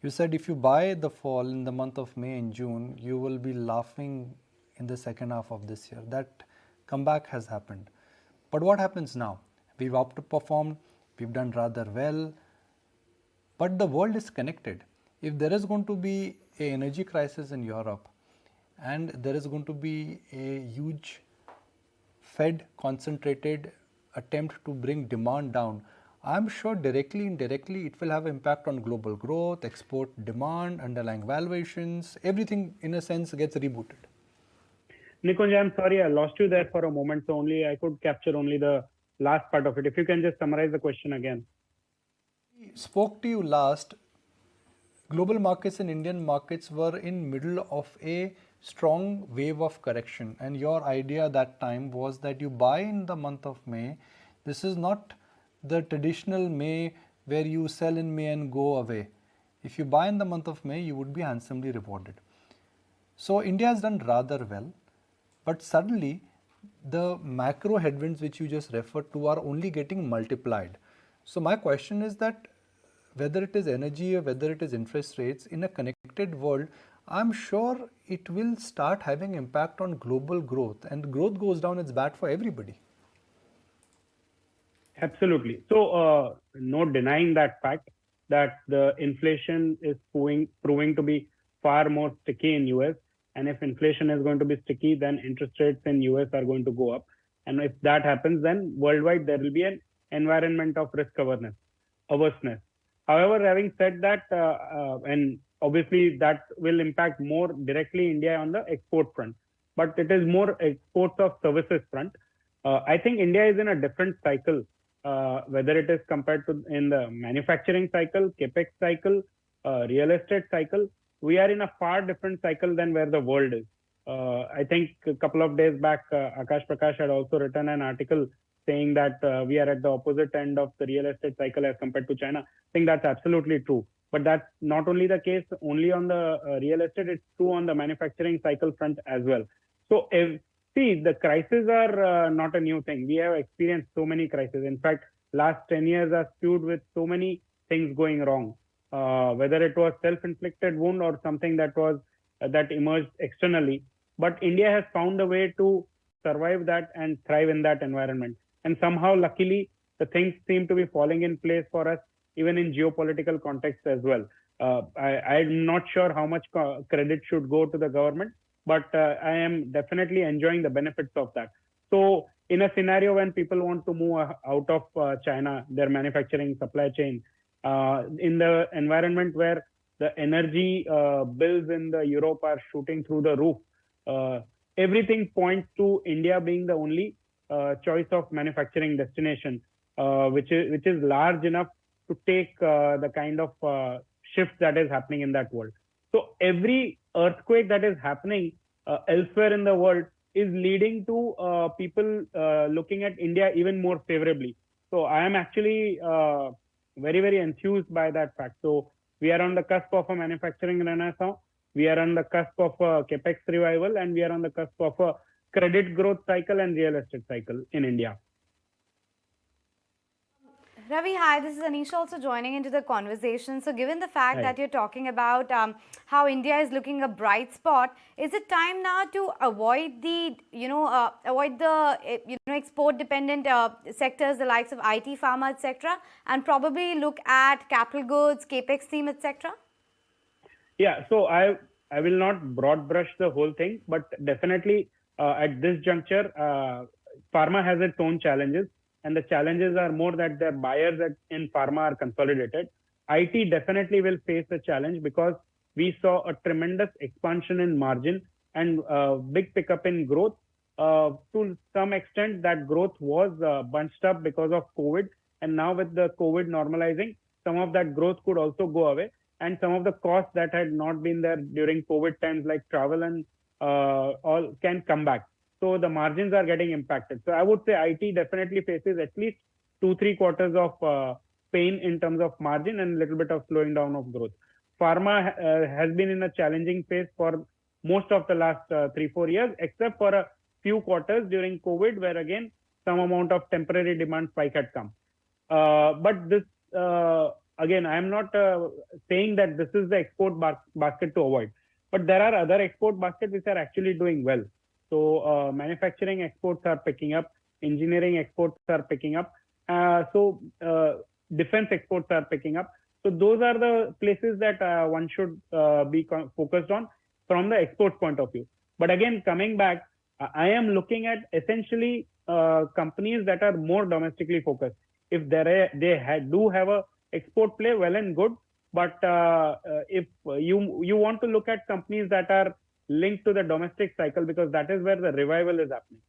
You said if you buy the fall in the month of May and June, you will be laughing in the second half of this year. That comeback has happened. But what happens now? We've outperformed, we've done rather well, but the world is connected. If there is going to be an energy crisis in Europe and there is going to be a huge Fed concentrated attempt to bring demand down, I'm sure directly, indirectly, it will have impact on global growth, export demand, underlying valuations, everything in a sense gets rebooted. Nikunj, I'm sorry, I lost you there for a moment, so only I could capture only the last part of it. If you can just summarize the question again. Spoke to you last, global markets and Indian markets were in middle of a strong wave of correction, and your idea that time was that you buy in the month of May. This is not the traditional May where you sell in May and go away. If you buy in the month of May, you would be handsomely rewarded. So India has done rather well, but suddenly the macro headwinds which you just referred to are only getting multiplied. So my question is that whether it is energy or whether it is interest rates, in a connected world, I'm sure it will start having impact on global growth, and growth goes down, it's bad for everybody. Absolutely. So no denying that fact that the inflation is proving to be far more sticky in US. And if inflation is going to be sticky, then interest rates in US are going to go up. And if that happens, then worldwide there will be an environment of risk averseness. However, having said that, and obviously that will impact more directly India on the export front, but it is more exports of services front. I think India is in a different cycle, whether it is compared to in the manufacturing cycle, capex cycle, real estate cycle. We are in a far different cycle than where the world is. I think a couple of days back, Akash Prakash had also written an article saying that we are at the opposite end of the real estate cycle as compared to China. I think that's absolutely true. But that's not only the case only on the real estate, it's true on the manufacturing cycle front as well. So see, the crises are not a new thing. We have experienced so many crises. In fact, last 10 years are skewed with so many things going wrong, whether it was self-inflicted wound or something that was that emerged externally. But India has found a way to survive that and thrive in that environment. And somehow, luckily, the things seem to be falling in place for us, even in geopolitical context as well. I'm not sure how much credit should go to the government, but I am definitely enjoying the benefits of that. So in a scenario when people want to move out of China, their manufacturing supply chain, in the environment where the energy bills in the Europe are shooting through the roof, everything points to India being the only choice of manufacturing destination, which is large enough to take the kind of shift that is happening in that world. So every earthquake that is happening elsewhere in the world is leading to people looking at India even more favorably. So I am actually very, very enthused by that fact. So we are on the cusp of a manufacturing renaissance. We are on the cusp of a capex revival, and we are on the cusp of a credit growth cycle and real estate cycle in India. Ravi, hi, this is Anisha also joining into the conversation. So given the fact Hi. that you're talking about how India is looking a bright spot, is it time now to avoid the, export dependent sectors, the likes of IT, pharma, etc., and probably look at capital goods, capex theme, etc.? Yeah, so I will not broad brush the whole thing, but definitely at this juncture, pharma has its own challenges. And the challenges are more that their buyers in pharma are consolidated. IT definitely will face a challenge because we saw a tremendous expansion in margin and big pickup in growth. To some extent, that growth was bunched up because of COVID. And now with the COVID normalizing, some of that growth could also go away. And some of the costs that had not been there during COVID times, like travel and all, can come back. So the margins are getting impacted. So I would say IT definitely faces at least 2-3 quarters of pain in terms of margin and a little bit of slowing down of growth. Pharma has been in a challenging phase for most of the last 3-4 years, except for a few quarters during COVID, where again some amount of temporary demand spike had come. But this again, I am not saying that this is the export basket to avoid, but there are other export baskets which are actually doing well. So manufacturing exports are picking up, engineering exports are picking up, defense exports are picking up. So those are the places that one should be focused on from the exports point of view. But again, coming back, I am looking at essentially companies that are more domestically focused. If they do have a export play, well and good. But if you want to look at companies that are linked to the domestic cycle, because that is where the revival is happening.